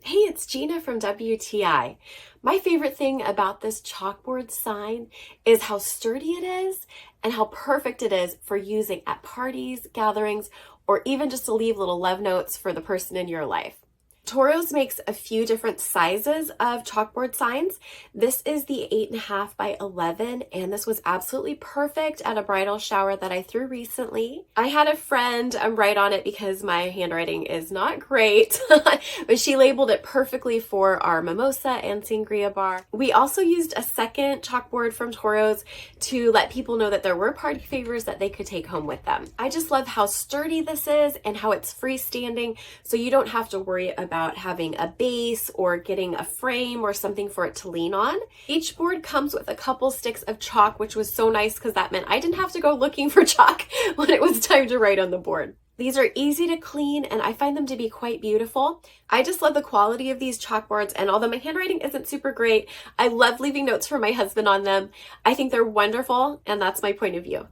Hey, it's Gina from WTI. My favorite thing about this chalkboard sign is how sturdy it is and how perfect it is for using at parties, gatherings, or even just to leave little love notes for the person in your life. TOROS makes a few different sizes of chalkboard signs. This is the 8.5 by 11, and this was absolutely perfect at a bridal shower that I threw recently. I had a friend write on it because my handwriting is not great, but she labeled it perfectly for our mimosa and sangria bar. We also used a second chalkboard from TOROS to let people know that there were party favors that they could take home with them. I just love how sturdy this is and how it's freestanding, so you don't have to worry about having a base or getting a frame or something for it to lean on. Each board comes with a couple sticks of chalk, which was so nice because that meant I didn't have to go looking for chalk when it was time to write on the board. These are easy to clean and I find them to be quite beautiful. I just love the quality of these chalkboards, and although my handwriting isn't super great, I love leaving notes for my husband on them. I think they're wonderful, and that's my point of view.